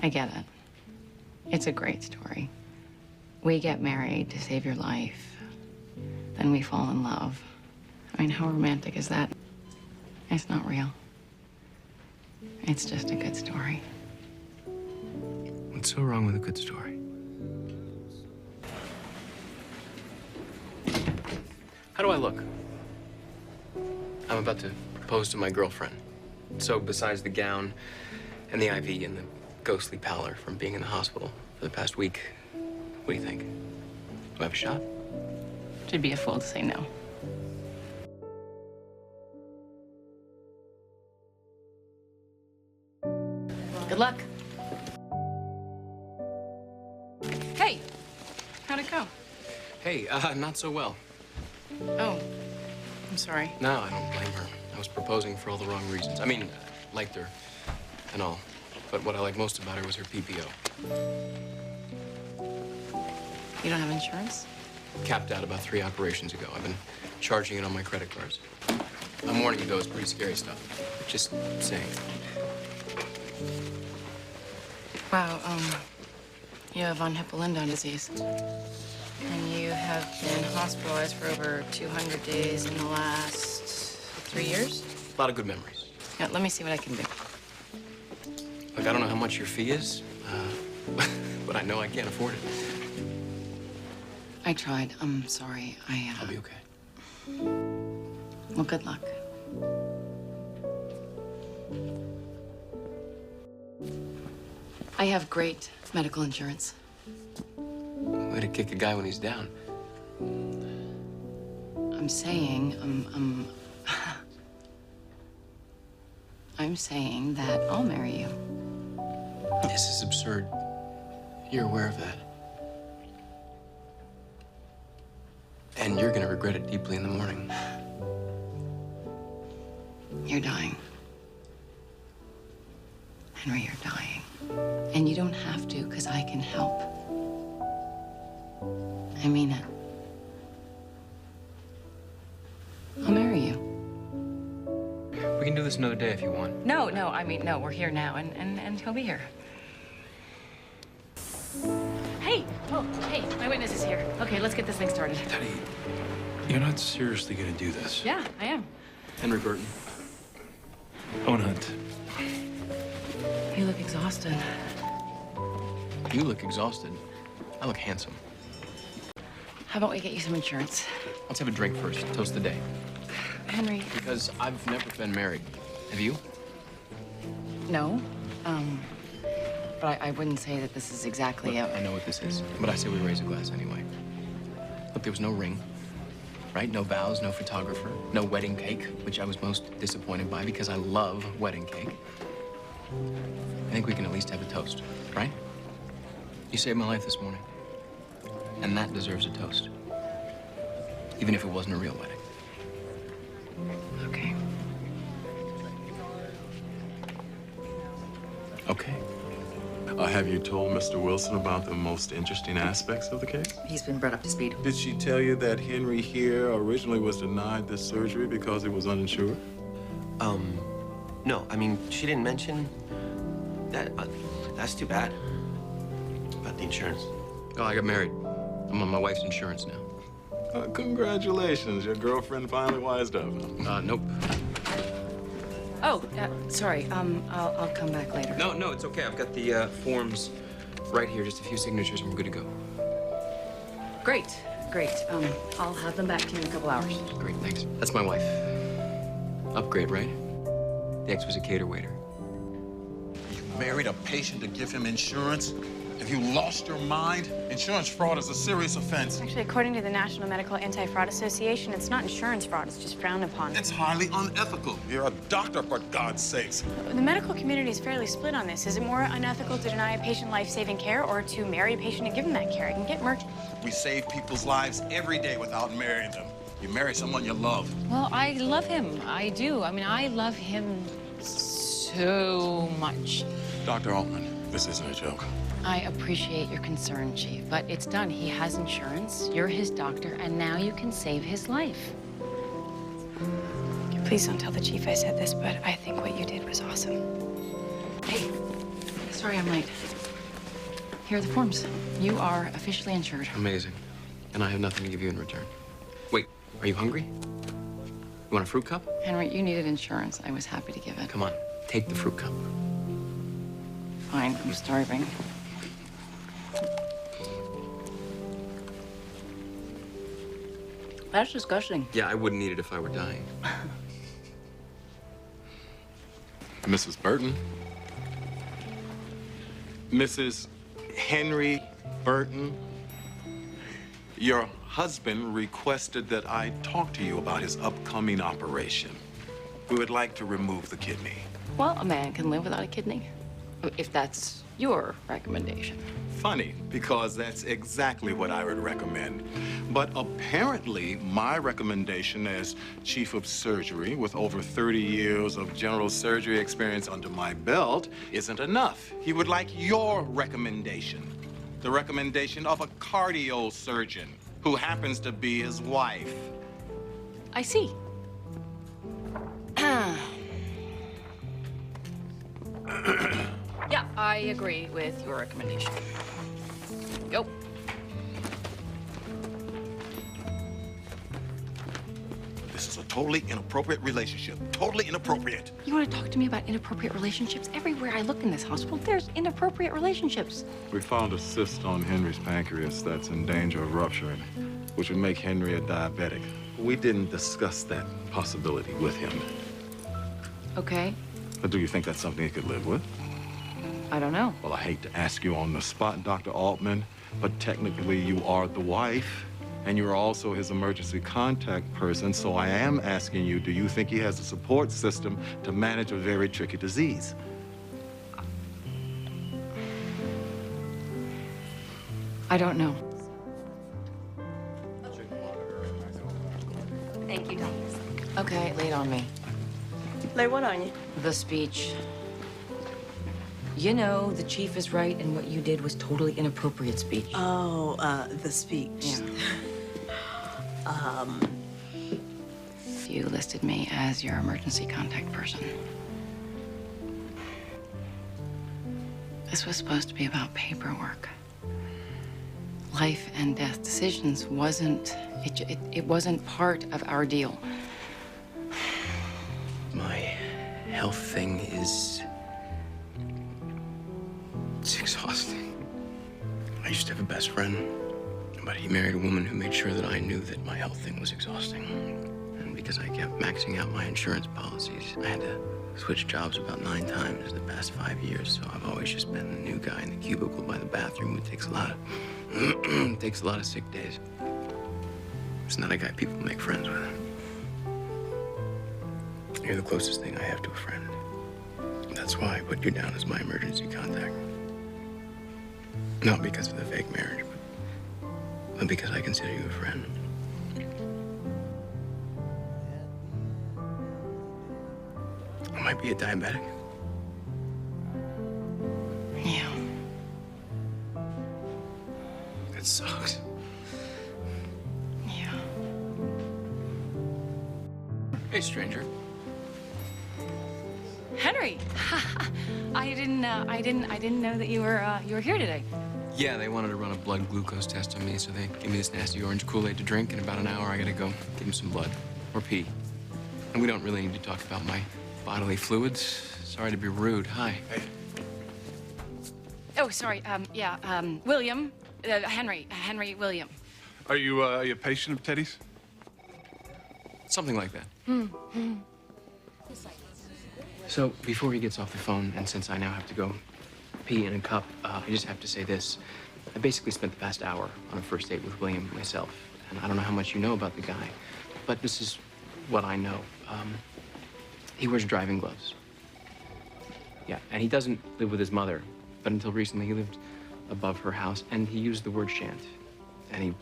I get it. It's a great story. We get married to save your life. Then we fall in love. I mean, how romantic is that? It's not real. It's just a good story. What's so wrong with a good story? How do I look? I'm about to propose to my girlfriend. So besides the gown and the IV and the ghostly pallor from being in the hospital for the past week, what do you think? Do I have a shot? Should be a fool to say no. Good luck. Hey, how'd it go? Hey, not so well. Oh, I'm sorry. No, I don't blame her. I was proposing for all the wrong reasons. I mean, I liked her and all, but what I liked most about her was her PPO. You don't have insurance? Capped out about 3 operations ago. I've been charging it on my credit cards. I'm warning you, though, it's pretty scary stuff. Just saying. Wow, you have von Hippel-Lindau disease. And you have been hospitalized for over 200 days in the last 3 years? A lot of good memories. Yeah, let me see what I can do. Look, I don't know how much your fee is, but I know I can't afford it. I tried. I'm sorry. I'll be okay. Well, good luck. I have great medical insurance. Way to kick a guy when he's down. I'm saying, I'm saying that I'll marry you. This is absurd. You're aware of that. And you're gonna regret it deeply in the morning. You're dying. Henry, you're dying. And you don't have to, because I can help. I mean it. I'll marry you. We can do this another day if you want. No, I mean, no, we're here now, and he'll be here. Hey! Oh, hey, my witness is here. Okay, let's get this thing started. Teddy, you're not seriously gonna do this. Yeah, I am. Henry Burton. Owen Hunt. You look exhausted. You look exhausted. I look handsome. How about we get you some insurance? Let's have a drink first. Toast the day. Henry. Because I've never been married. Have you? No. But I wouldn't say that this is exactly Look, I know what this is, but I say we raise a glass anyway. Look, there was no ring, right? No vows, no photographer, no wedding cake, which I was most disappointed by because I love wedding cake. I think we can at least have a toast, right? You saved my life this morning, and that deserves a toast, even if it wasn't a real wedding. Okay. Okay. Have you told Mr. Wilson about the most interesting aspects of the case? He's been brought up to speed. Did she tell you that Henry here originally was denied this surgery because he was uninsured? No. I mean, she didn't mention that. That's too bad. About the insurance. Oh, I got married. I'm on my wife's insurance now. Congratulations. Your girlfriend finally wised up. Nope. Oh, sorry. I'll come back later. No, it's okay. I've got the forms right here. Just a few signatures and we're good to go. Great. I'll have them back to you in a couple hours. Great, thanks. That's my wife. Upgrade, right? The ex was a cater waiter. You married a patient to give him insurance? Have you lost your mind? Insurance fraud is a serious offense. Actually, according to the National Medical Anti-Fraud Association, it's not insurance fraud, it's just frowned upon. It's highly unethical. You're a doctor, for God's sakes. The medical community is fairly split on this. Is it more unethical to deny a patient life-saving care or to marry a patient and give him that care? It can get murky. We save people's lives every day without marrying them. You marry someone you love. Well, I love him. I do. I mean, I love him so much. Dr. Altman, this isn't a joke. I appreciate your concern, Chief, but it's done. He has insurance, you're his doctor, and now you can save his life. Please don't tell the chief I said this, but I think what you did was awesome. Hey, sorry. sorry I'm late. Here are the forms. You are officially insured. Amazing. And I have nothing to give you in return. Wait, are you hungry? You want a fruit cup? Henry, you needed insurance. I was happy to give it. Come on, take the fruit cup. Fine, I'm starving. That's disgusting. Yeah, I wouldn't eat it if I were dying. Mrs. Burton. Mrs. Henry Burton. Your husband requested that I talk to you about his upcoming operation. We would like to remove the kidney. Well, a man can live without a kidney, if that's your recommendation. Funny, because that's exactly what I would recommend. But apparently, my recommendation as chief of surgery with over 30 years of general surgery experience under my belt isn't enough. He would like your recommendation, the recommendation of a cardio surgeon who happens to be his wife. I see. Yeah, I agree with your recommendation. Go. This is a totally inappropriate relationship. Totally inappropriate. You want to talk to me about inappropriate relationships? Everywhere I look in this hospital, there's inappropriate relationships. We found a cyst on Henry's pancreas that's in danger of rupturing, which would make Henry a diabetic. We didn't discuss that possibility with him. Okay, But do you think that's something he could live with? I don't know. Well, I hate to ask you on the spot, Dr. Altman, but technically you are the wife, and you're also his emergency contact person, so I am asking you, do you think he has a support system to manage a very tricky disease? I don't know. Thank you, doctor. Okay, lay it on me. Lay what on you? The speech. You know, the chief is right, and what you did was totally inappropriate speech. Oh, the speech. Yeah. You listed me as your emergency contact person. This was supposed to be about paperwork. Life and death decisions it wasn't part of our deal. My health thing is... it's exhausting. I used to have a best friend, but he married a woman who made sure that I knew that my health thing was exhausting. And because I kept maxing out my insurance policies, I had to switch jobs about 9 times in the past 5 years, so I've always just been the new guy in the cubicle by the bathroom who takes a lot of sick days. It's not a guy people make friends with. You're the closest thing I have to a friend. That's why I put you down as my emergency contact. Not because of the fake marriage, but because I consider you a friend. I might be a diabetic. Yeah. That sucks. Yeah. Hey, stranger. Henry, I didn't know that you were here today. Yeah, they wanted to run a blood glucose test on me, so they gave me this nasty orange Kool-Aid to drink. In about an hour, I gotta go give them some blood or pee. And we don't really need to talk about my bodily fluids. Sorry to be rude. Hi. Hey, Oh, sorry. William, Henry William. Are you a patient of Teddy's? Something like that. So before he gets off the phone, and since I now have to go pee in a cup, I just have to say this. I basically spent the past hour on a first date with William myself, and I don't know how much you know about the guy, but this is what I know. He wears driving gloves. Yeah, and he doesn't live with his mother, but until recently he lived above her house, and he used the word shan't, and he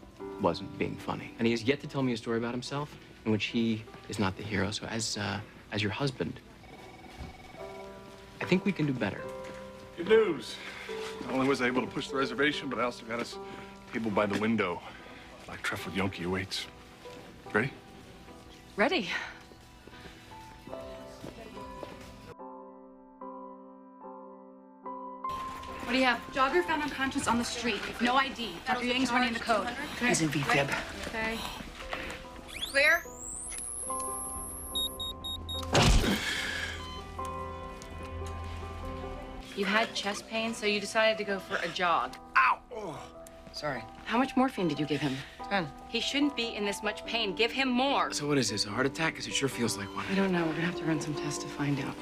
wasn't being funny. And he has yet to tell me a story about himself in which he is not the hero. So as your husband, I think we can do better. Good news. Not only was I able to push the reservation, but I also got us a table by the window. Black truffle gnocchi awaits. Ready? Ready. do you have? Jogger found unconscious on the street. No ID. Dr. Yang's running the code. He's in VFib. Okay. Clear? You had chest pain, so you decided to go for a jog. Ow! Oh. Sorry. How much morphine did you give him? 10. He shouldn't be in this much pain. Give him more. So what is this, a heart attack? Because it sure feels like one. I don't know. We're gonna have to run some tests to find out.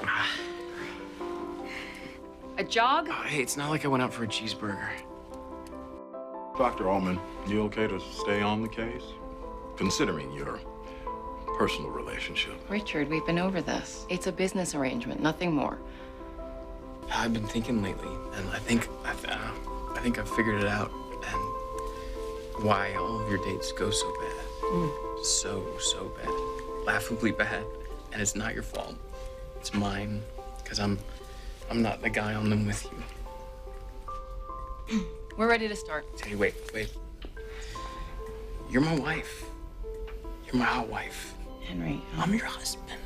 A jog? Oh, hey, it's not like I went out for a cheeseburger. Dr. Altman, you okay to stay on the case? Considering your personal relationship. Richard, we've been over this. It's a business arrangement, nothing more. I've been thinking lately, and I think I've figured it out, and why all of your dates go so bad. So bad. Laughably bad. And it's not your fault. It's mine, because I'm not the guy on them with you. We're ready to start. Hey, wait. You're my wife. You're my hot wife. Henry. I'm your husband.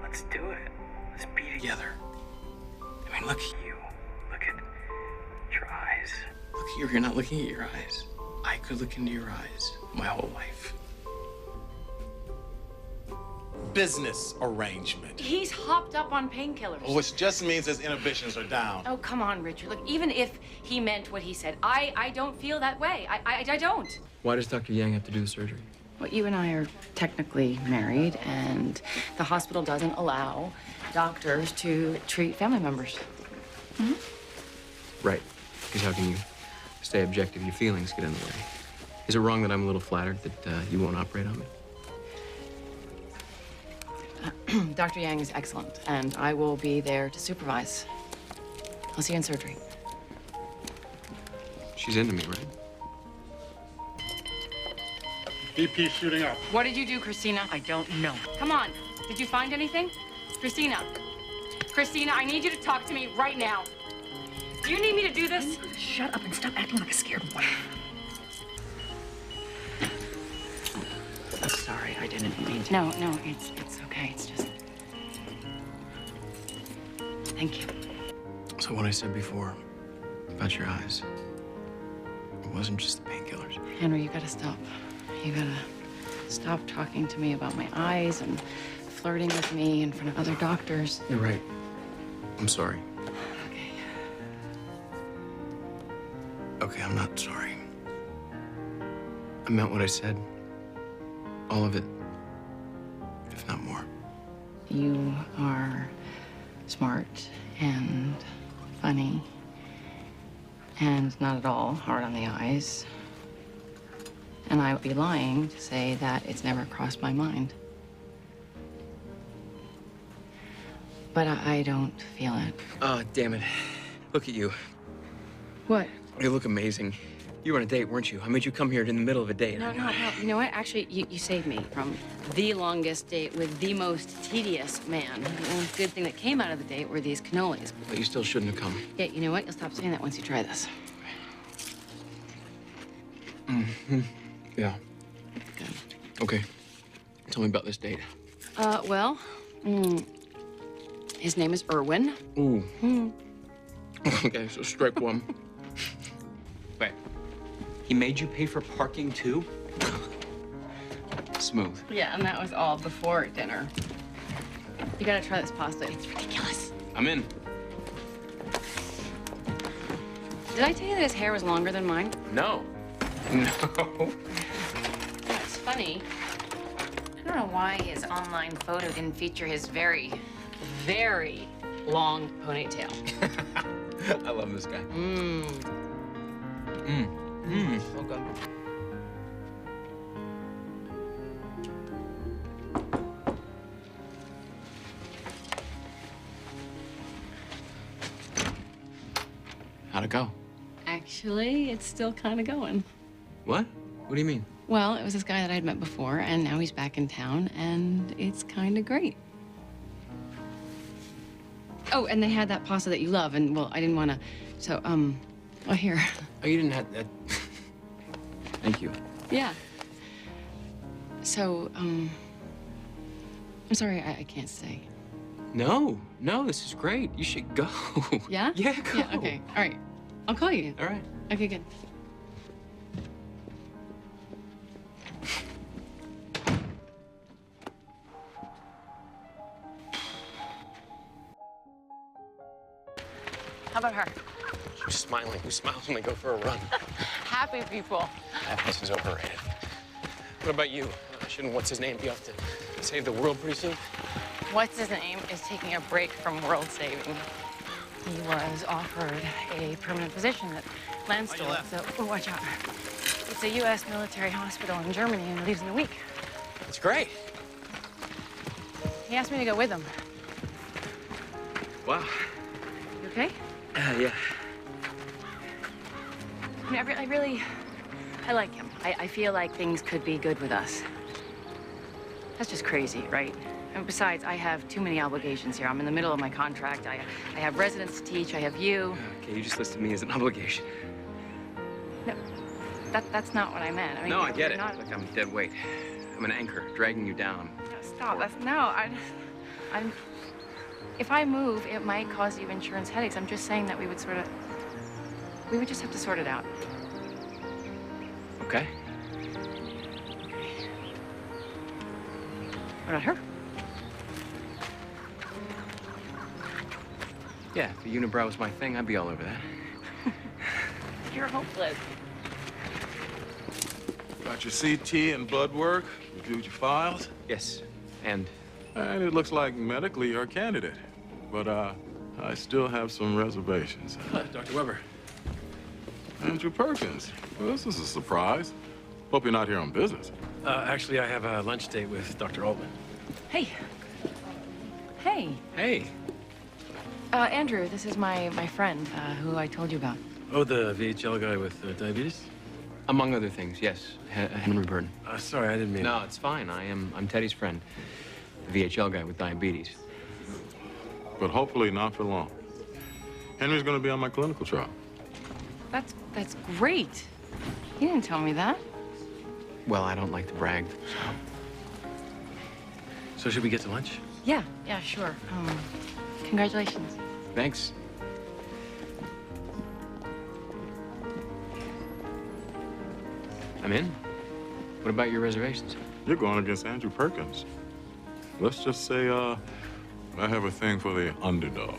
Let's do it. Let's be together. I mean, look at you. Look at your eyes. Look at you. You're not looking at your eyes. I could look into your eyes my whole life. Business arrangement. He's hopped up on painkillers. Which just means his inhibitions are down. Oh, come on, Richard. Look, even if he meant what he said, I don't feel that way. I don't. Why does Dr. Yang have to do the surgery? Well, you and I are technically married, and the hospital doesn't allow doctors to treat family members. Right. Because how can you stay objective? Your feelings get in the way. Is it wrong that I'm a little flattered that you won't operate on me? Dr. Yang is excellent, and I will be there to supervise. I'll see you in surgery. She's into me, right? BP shooting up. What did you do, Christina? I don't know. Come on. Did you find anything? Christina. Christina, I need you to talk to me right now. Do you need me to do this? Shut up and stop acting like a scared wife. I'm sorry, I didn't mean to. No, it's okay. It's just... Thank you. So what I said before about your eyes, it wasn't just the painkillers. Henry, you gotta stop. You gotta stop talking to me about my eyes and flirting with me in front of other doctors. You're right. I'm sorry. Okay. Okay, I'm not sorry. I meant what I said. All of it, if not more. You are smart and funny and not at all hard on the eyes. And I would be lying to say that it's never crossed my mind. But I don't feel it. Oh, damn it. Look at you. What? You look amazing. You were on a date, weren't you? I made you come here in the middle of a date. No. You know what? Actually, you saved me from the longest date with the most tedious man. The only good thing that came out of the date were these cannolis. But you still shouldn't have come. Yeah, you know what? You'll stop saying that once you try this. Yeah. Good. Okay. Tell me about this date. His name is Irwin. Ooh. Okay, so strike one. Wait. He made you pay for parking too? Smooth. Yeah, and that was all before dinner. You gotta try this pasta. It's ridiculous. I'm in. Did I tell you that his hair was longer than mine? No. No. That's funny. I don't know why his online photo didn't feature his very, Very long ponytail. I love this guy. So good. How'd it go? Actually, it's still kind of going. What? What do you mean? Well, it was this guy that I'd met before, and now he's back in town, and it's kind of great. Oh, and they had that pasta that you love, and, well, I didn't want to, so, well, here. Oh, you didn't have that. Thank you. Yeah. So, I'm sorry, I can't stay. No, no, this is great. You should go. Yeah? Yeah, go. Yeah, okay. All right. I'll call you. All right. Okay, good. How about her? Who's smiling? Who smiles when they go for a run? Happy people. Happiness is overrated. What about you? Shouldn't what's-his-name be off to save the world pretty soon? What's his name is taking a break from world saving. He was offered a permanent position at Landstuhl, so watch out. It's a U.S. military hospital in Germany, and he leaves in a week. That's great. He asked me to go with him. Wow. You okay? Yeah. I mean, I like him. I feel like things could be good with us. That's just crazy, right? And besides, I have too many obligations here. I'm in the middle of my contract. I have residents to teach. I have you. Okay, you just listed me as an obligation. No, that's not what I meant. I mean, No, I get it. not- Look, I'm dead weight. I'm an anchor, dragging you down. Stop. I'm. If I move, it might cause you insurance headaches. I'm just saying that we would just have to sort it out. Okay. What about her? Yeah, if a unibrow was my thing, I'd be all over that. You're hopeless. Got your CT and blood work, reviewed your files, Yes, and and it looks like medically you're a candidate. But I still have some reservations. Dr. Weber. Andrew Perkins. Well, this is a surprise. Hope you're not here on business. Actually, I have a lunch date with Dr. Altman. Hey. Hey. hey, Andrew, this is my friend who I told you about. Oh, the VHL guy with diabetes? among other things, yes, Henry Burton. Sorry, I didn't mean... No, it's fine. I'm Teddy's friend, the VHL guy with diabetes. But hopefully not for long. Henry's gonna be on my clinical trial. That's great. You didn't tell me that. Well, I don't like to brag, So should we get to lunch? Yeah, sure. Congratulations. Thanks. I'm in. What about your reservations? You're going against Andrew Perkins. Let's just say, I have a thing for the underdog.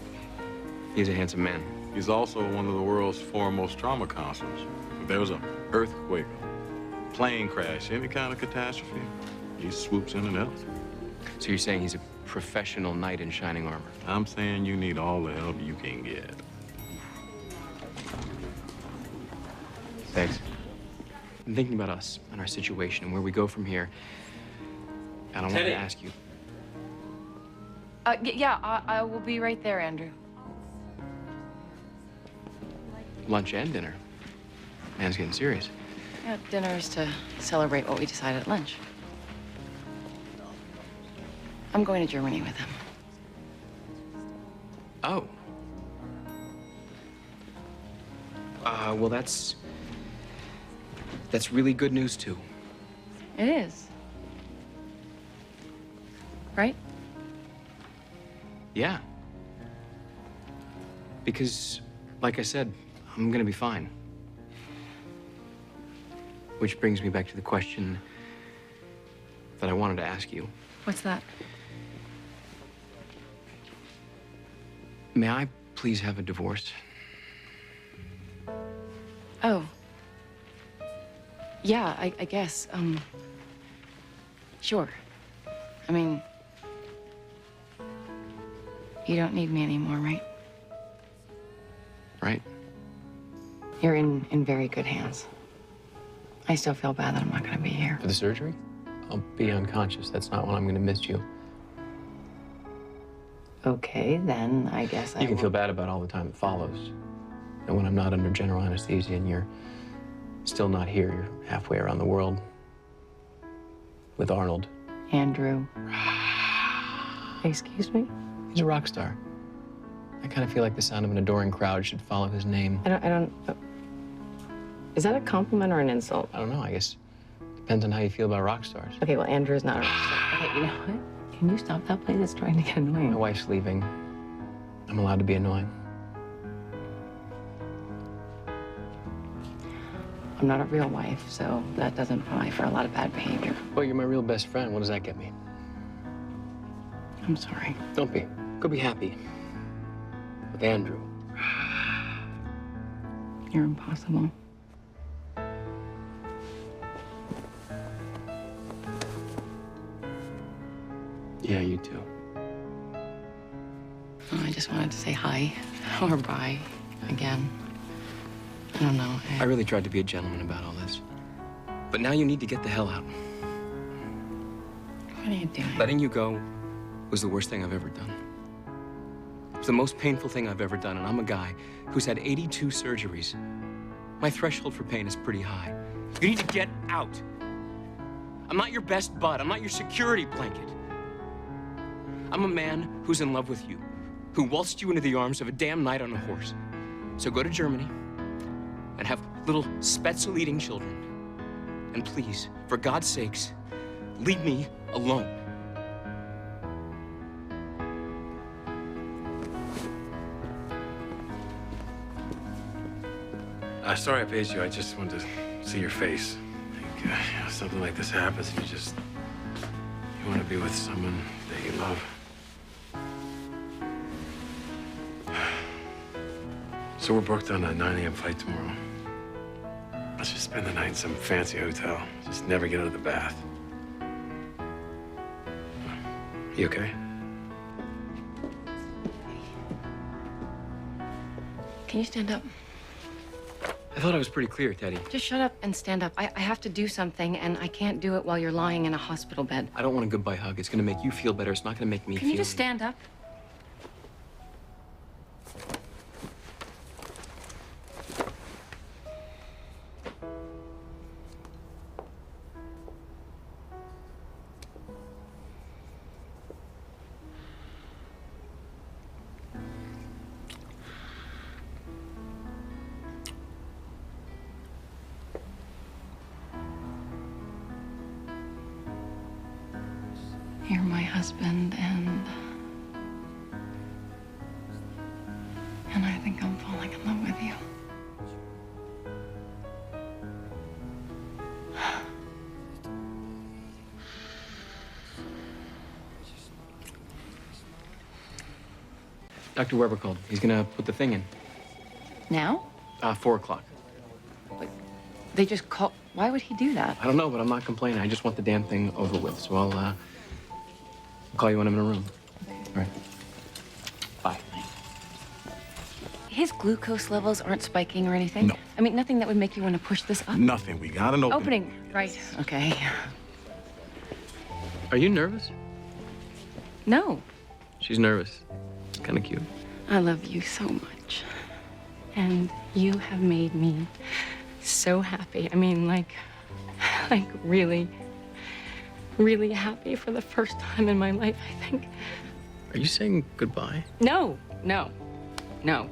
He's a handsome man. He's also one of the world's foremost trauma counselors. If there's an earthquake, plane crash, any kind of catastrophe, he swoops in and helps. So you're saying he's a professional knight in shining armor? I'm saying you need all the help you can get. Thanks. I'm thinking about us and our situation and where we go from here. And I wanted to ask you. I will be right there, Andrew. Lunch and dinner. Man's getting serious. Yeah, dinner is to celebrate what we decided at lunch. I'm going to Germany with him. Oh. Well, that's really good news, too. It is. Right? Yeah. Because, like I said, I'm gonna be fine. Which brings me back to the question that I wanted to ask you. What's that? May I please have a divorce? Oh. Yeah, I guess. Sure. I mean, you don't need me anymore, right? Right? You're in very good hands. I still feel bad that I'm not gonna be here. For the surgery? I'll be unconscious. That's not when I'm gonna miss you. Okay, then I guess You can feel bad about all the time that follows. And when I'm not under general anesthesia and you're still not here, you're halfway around the world with Arnold. Andrew. Excuse me? He's a rock star. I kind of feel like the sound of an adoring crowd should follow his name. I don't. Is that a compliment or an insult? I don't know, I guess. Depends on how you feel about rock stars. Okay, well, Andrew's not a rock star. Okay, you know what? Can you stop that, please? It's trying to get annoying. My wife's leaving. I'm allowed to be annoying. I'm not a real wife, so that doesn't apply for a lot of bad behavior. Well, you're my real best friend. What does that get me? I'm sorry. Don't be. Go be happy. With Andrew. You're impossible. Yeah, you too. Oh, I just wanted to say hi or bye again. I don't know. I really tried to be a gentleman about all this. But now you need to get the hell out. What are you doing? Letting you go was the worst thing I've ever done. It was the most painful thing I've ever done, and I'm a guy who's had 82 surgeries. My threshold for pain is pretty high. You need to get out. I'm not your best bud. I'm not your security blanket. I'm a man who's in love with you, who waltzed you into the arms of a damn knight on a horse. So go to Germany and have little Spätzle-eating children. And please, for God's sakes, leave me alone. Sorry I paged you. I just wanted to see your face. Like, something like this happens and you want to be with someone that you love. So we're booked on a 9 a.m. flight tomorrow. Let's just spend the night in some fancy hotel. Just never get out of the bath. You okay? Can you stand up? I thought I was pretty clear, Teddy. Just shut up and stand up. I have to do something, and I can't do it while you're lying in a hospital bed. I don't want a goodbye hug. It's gonna make you feel better. It's not gonna make me feel... Can you just stand up? You're my husband, and I think I'm falling in love with you. Dr. Weber called. He's gonna put the thing in. Now? 4 o'clock. They just call. Why would he do that? I don't know, but I'm not complaining. I just want the damn thing over with. So I'll call you when I'm in a room. All right. Bye. His glucose levels aren't spiking or anything? No. I mean, nothing that would make you want to push this up? Nothing. We got an Opening. Right. Okay. Are you nervous? No. She's nervous. Kind of cute. I love you so much. And you have made me so happy. I mean, like really, really happy for the first time in my life, I think. Are you saying goodbye? No.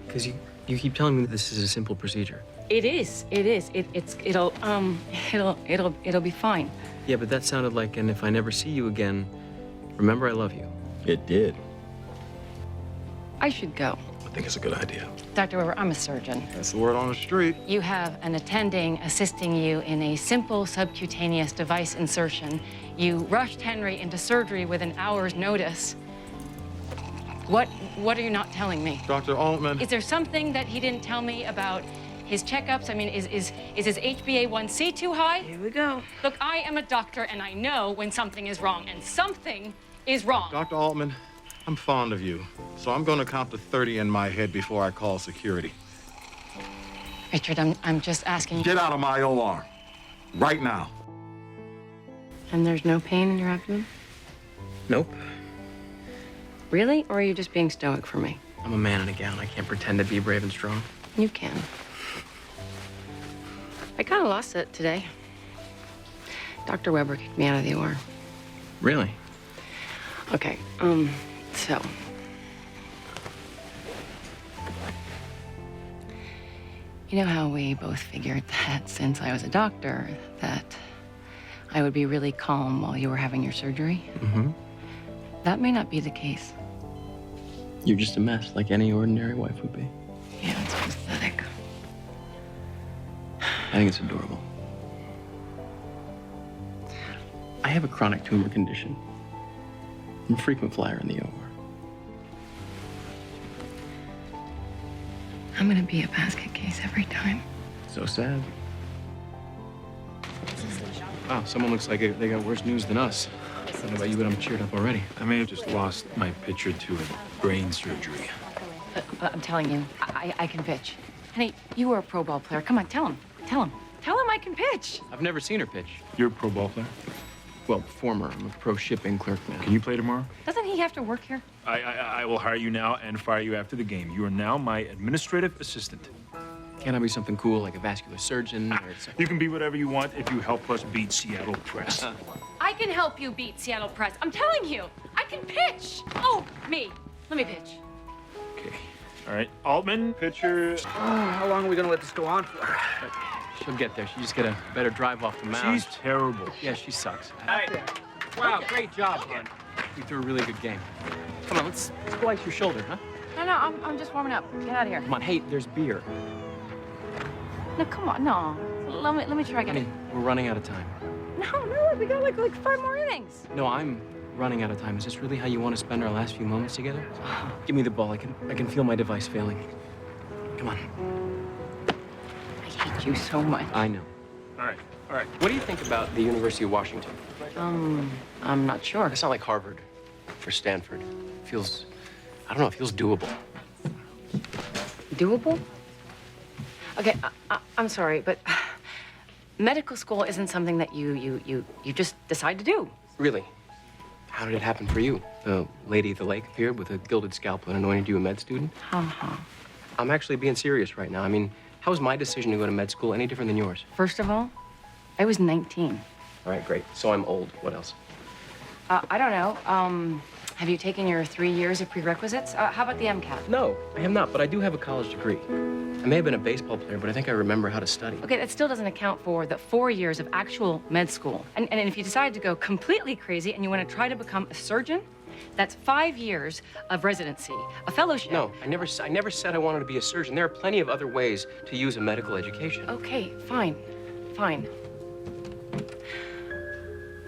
Because you keep telling me that this is a simple procedure. It is. It'll be fine. Yeah, but that sounded like, and if I never see you again, remember I love you. It did. I should go. I think it's a good idea. Dr. Weber, I'm a surgeon. That's the word on the street. You have an attending assisting you in a simple subcutaneous device insertion. You rushed Henry into surgery with an hour's notice. What are you not telling me? Dr. Altman. Is there something that he didn't tell me about his checkups? I mean, is his HbA1c too high? Here we go. Look, I am a doctor, and I know when something is wrong, and something is wrong. Dr. Altman, I'm fond of you, so I'm going to count to 30 in my head before I call security. Richard, I'm just asking you. Get out of my OR. Right now. And there's no pain in your abdomen? Nope. Really? Or are you just being stoic for me? I'm a man in a gown. I can't pretend to be brave and strong. You can. I kind of lost it today. Dr. Weber kicked me out of the OR. Really? Okay, so. You know how we both figured that since I was a doctor, that I would be really calm while you were having your surgery? Mm-hmm. That may not be the case. You're just a mess, like any ordinary wife would be. Yeah, it's pathetic. I think it's adorable. I have a chronic tumor condition. I'm a frequent flyer in the OR. I'm gonna be a basket case every time. So sad. Wow, someone looks like they got worse news than us. I don't know about you, but I'm cheered up already. I may have just lost my pitcher to a brain surgery. I'm telling you, I can pitch. Honey, you were a pro ball player. Come on, tell him. Tell him. Tell him I can pitch. I've never seen her pitch. You're a pro ball player? Well, former. I'm a pro shipping clerk now. Can you play tomorrow? Doesn't he have to work here? I will hire you now and fire you after the game. You are now my administrative assistant. Can't I be something cool like a vascular surgeon or something? You can be whatever you want if you help us beat Seattle Press. I can help you beat Seattle Press. I'm telling you, I can pitch. Oh, me. Let me pitch. Okay. All right. Altman, pitcher. How long are we gonna let this go on for? She'll get there. She just get a better drive off the mound. She's terrible. Yeah, she sucks. Hey. Wow, great job, hon. You threw a really good game. Come on, let's splice your shoulder, huh? No, I'm just warming up. Get out of here. Come on, hey, there's beer. No, come on, no. Let me try again. Honey, we're running out of time. No, we got like 5 more innings. No, I'm running out of time. Is this really how you want to spend our last few moments together? Give me the ball. I can feel my device failing. Come on. I hate you so much. I know. All right. All right. What do you think about the University of Washington? I'm not sure. It's not like Harvard for Stanford. It feels, I don't know, it feels doable. Doable? Okay, I'm sorry, but medical school isn't something that you just decide to do. Really? How did it happen for you? The lady at the lake appeared with a gilded scalpel and anointed you a med student? I'm actually being serious right now. I mean, how is my decision to go to med school any different than yours? First of all, I was 19. All right, great. So I'm old. What else? I don't know. Have you taken your 3 years of prerequisites? How about the MCAT? No, I have not, but I do have a college degree. I may have been a baseball player, but I think I remember how to study. Okay, that still doesn't account for the 4 years of actual med school. And if you decide to go completely crazy and you want to try to become a surgeon, that's 5 years of residency, a fellowship. No, I never said I wanted to be a surgeon. There are plenty of other ways to use a medical education. Okay, fine.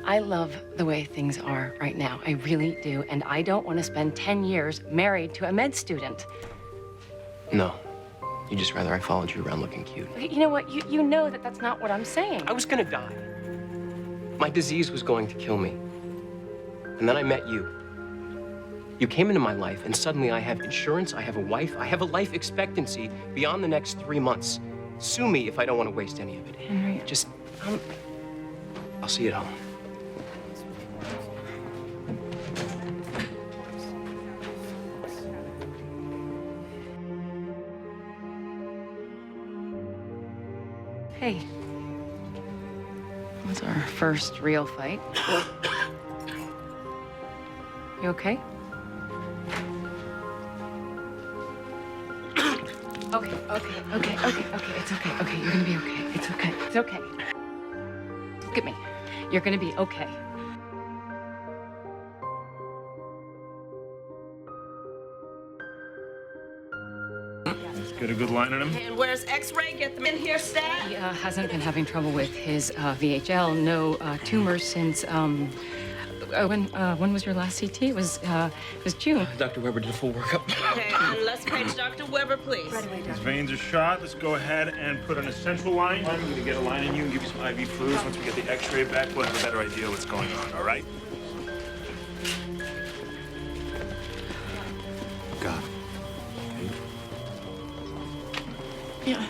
I love the way things are right now. I really do. And I don't want to spend 10 years married to a med student. No. You'd just rather I followed you around looking cute. Okay, you know what? You know that that's not what I'm saying. I was gonna die. My disease was going to kill me. And then I met you. You came into my life, and suddenly I have insurance, I have a wife, I have a life expectancy beyond the next 3 months. Sue me if I don't want to waste any of it. Henry. Just, I'll see you at home. Hey. That was our first real fight. You okay? Okay. It's okay. Okay, you're gonna be okay. It's okay. It's okay. Look at me. You're gonna be okay. Let's get a good line on him. And where's X-ray? Get them in here, stat. He hasn't been having trouble with his VHL. No tumors since, when was your last CT? It was June. Dr. Weber did a full workup. Okay, and let's page Dr. Weber, please. His veins are shot. Let's go ahead and put an essential line. I'm going to get a line in you and give you some IV fluids. Once we get the X-ray back, we'll have a better idea what's going on, all right? Got it. Yeah.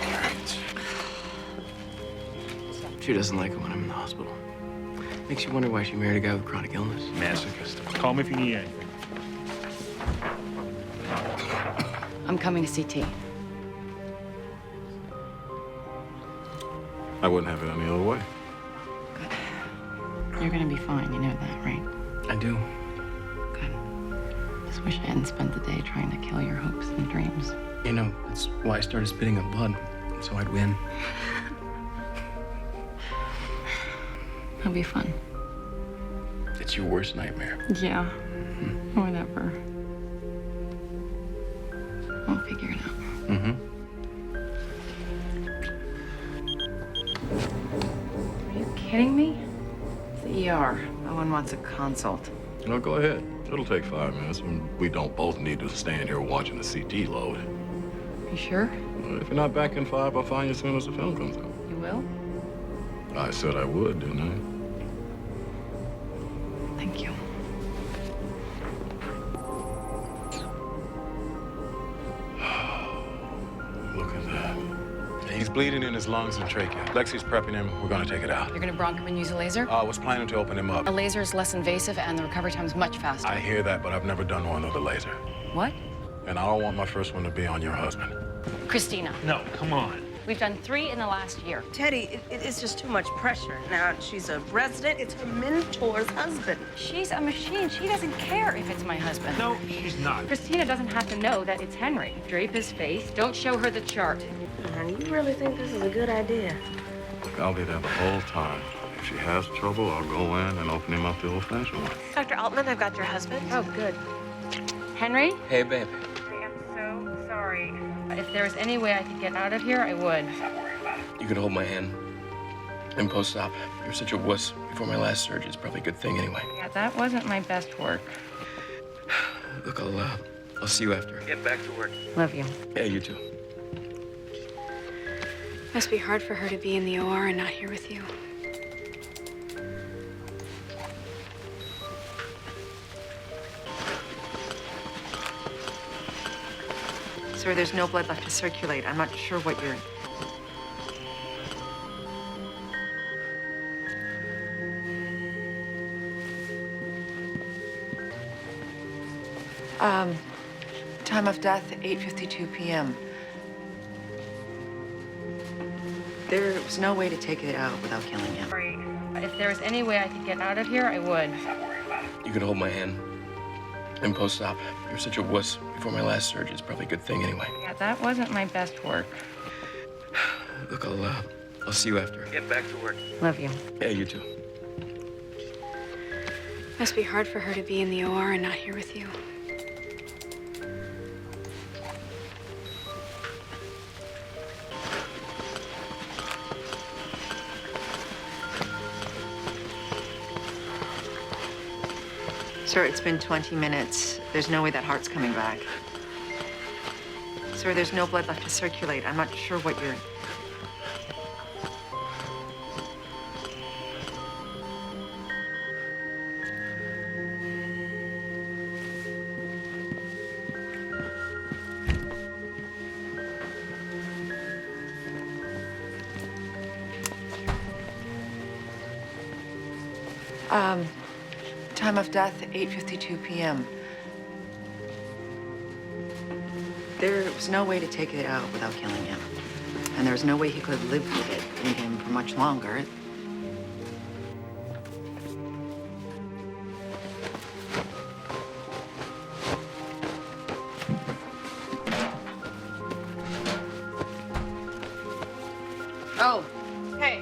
All right. She doesn't like it when I'm in the hospital. Makes you wonder why she married a guy with chronic illness. Masochist. Call me if you need anything. I'm coming to CT. I wouldn't have it any other way. You're gonna be fine. You know that, right? I do. Good. Just wish I hadn't spent the day trying to kill your hopes and dreams. You know, that's why I started spitting up blood, so I'd win. It'll be fun. It's your worst nightmare. Yeah. Whatever. We'll figure it out. Are you kidding me? It's the ER. No one wants a consult. No, go ahead. It'll take 5 minutes, and we don't both need to stand here watching the CT load. You sure? If you're not back in 5, I'll find you as soon as the film comes out. You will? I said I would, didn't Thank you. I? Look at that. He's bleeding in his lungs and trachea. Lexi's prepping him. We're gonna take it out. You're gonna bronch him and use a laser? I was planning to open him up. A laser is less invasive and the recovery time is much faster. I hear that, but I've never done one with a laser. What? And I don't want my first one to be on your husband. Christina, No, come on. we've done 3 in the last year. Teddy, it is just too much pressure. Now, she's a resident. It's her mentor's husband. She's a machine. She doesn't care if it's my husband. No, she's not. Christina doesn't have to know that it's Henry. Drape his face. Don't show her the chart. You really think this is a good idea? I'll be there the whole time. If she has trouble, I'll go in and open him up the old-fashioned way. Dr. Altman, I've got your husband. Oh, good. Henry? Hey, babe. I am so sorry. If there was any way I could get out of here, I would. You could hold my hand in post-op. You were such a wuss before my last surgery. It's probably a good thing anyway. Yeah, that wasn't my best work. Look, I'll see you after. Get back to work. Love you. Yeah, you too. Must be hard for her to be in the OR and not here with you. Sir, there's no blood left to circulate. I'm not sure what you're... Time of death, 8:52 p.m. There was no way to take it out without killing him. Sorry. If there was any way I could get out of here, I would. You could hold my hand in post-op. You were such a wuss before my last surgery. It's probably a good thing anyway. Yeah, that wasn't my best work. Look, I'll see you after. Get back to work. Love you. Yeah, you too. Must be hard for her to be in the OR and not here with you. Sir, it's been 20 minutes. There's no way that heart's coming back. Sir, there's no blood left to circulate. I'm not sure what you're... Time of death, 8:52 p.m. There was no way to take it out without killing him. And there was no way he could have lived with it in him for much longer. Oh, hey.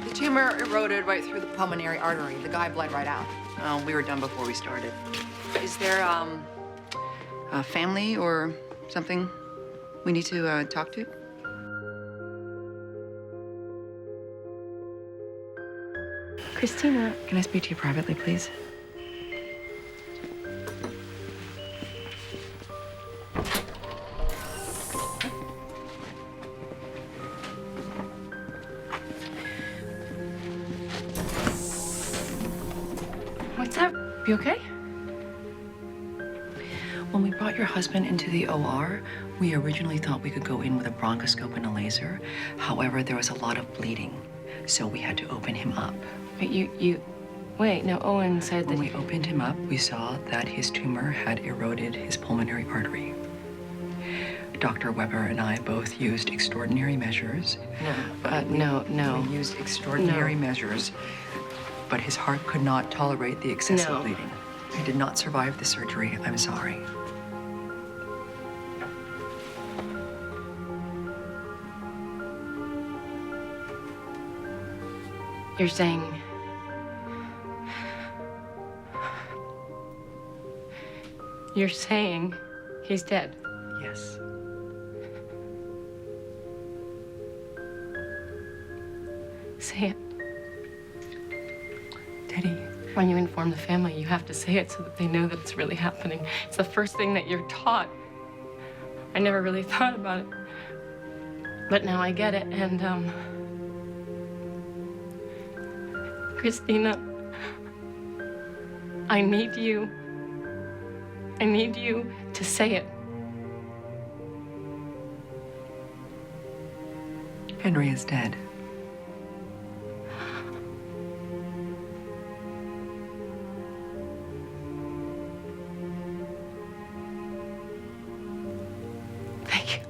The tumor eroded right through the pulmonary artery. The guy bled right out. We were done before we started. Is there, a family or something we need to, talk to? Christina, can I speak to you privately, please? What's up? You okay? When we brought your husband into the OR, we originally thought we could go in with a bronchoscope and a laser. However, there was a lot of bleeding, so we had to open him up. But wait, no, Owen said When that we opened him up, we saw that his tumor had eroded his pulmonary artery. Dr. Weber and I both used extraordinary measures. No. We used extraordinary measures, but his heart could not tolerate the excessive No. bleeding. He did not survive the surgery. I'm sorry. You're saying You're saying he's dead? Yes. Say it. Teddy, when you inform the family, you have to say it so that they know that it's really happening. It's the first thing that you're taught. I never really thought about it. But now I get it, and, Christina, I need you to say it. Henry is dead. Thank you.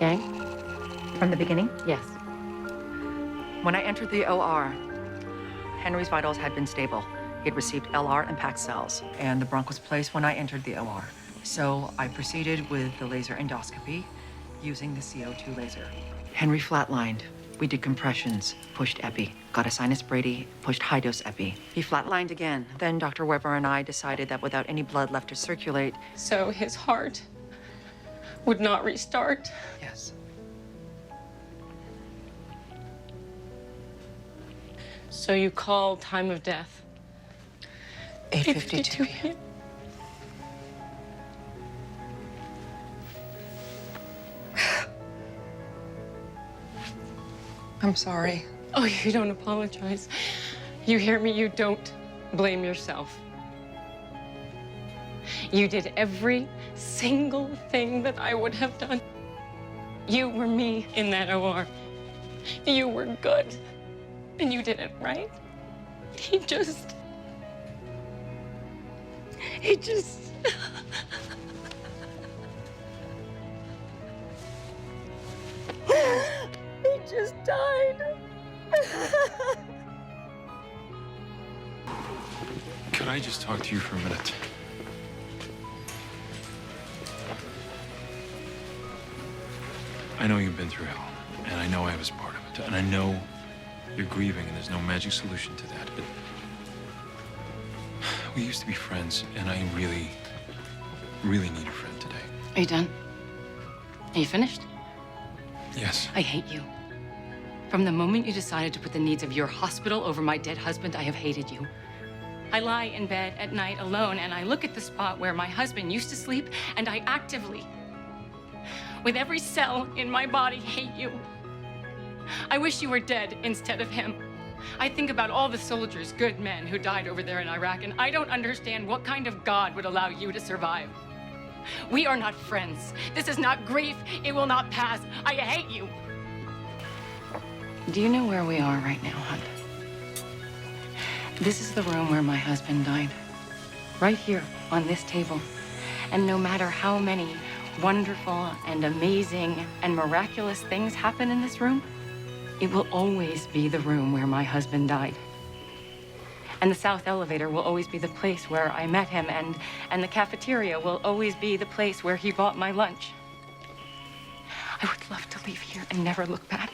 Yang? From the beginning? Yes. When I entered the OR, Henry's vitals had been stable. He had received LR and PAC cells, and the bronch was placed when I entered the OR. So I proceeded with the laser endoscopy using the CO2 laser. Henry flatlined. We did compressions, pushed epi, got a sinus brady, pushed high-dose epi. He flatlined again. Then Dr. Weber and I decided that without any blood left to circulate... So his heart would not restart? Yes. So you call time of death? 8:52 p.m. I'm sorry. Oh, you don't apologize. You hear me? You don't blame yourself. You did every single thing that I would have done. You were me in that OR. You were good. And you did it right. He just... He just died. Could I just talk to you for a minute? I know you've been through hell, and I know I was part of it, and I know you're grieving, and there's no magic solution to that, but we used to be friends, and I really, really need a friend today. Are you done? Are you finished? Yes. I hate you. From the moment you decided to put the needs of your hospital over my dead husband, I have hated you. I lie in bed at night alone, and I look at the spot where my husband used to sleep, and I actively, with every cell in my body, hate you. I wish you were dead instead of him. I think about all the soldiers, good men, who died over there in Iraq, and I don't understand what kind of God would allow you to survive. We are not friends. This is not grief. It will not pass. I hate you. Do you know where we are right now, Hunt? This is the room where my husband died. Right here, on this table. And no matter how many wonderful and amazing and miraculous things happen in this room, it will always be the room where my husband died. And the south elevator will always be the place where I met him, and the cafeteria will always be the place where he bought my lunch. I would love to leave here and never look back.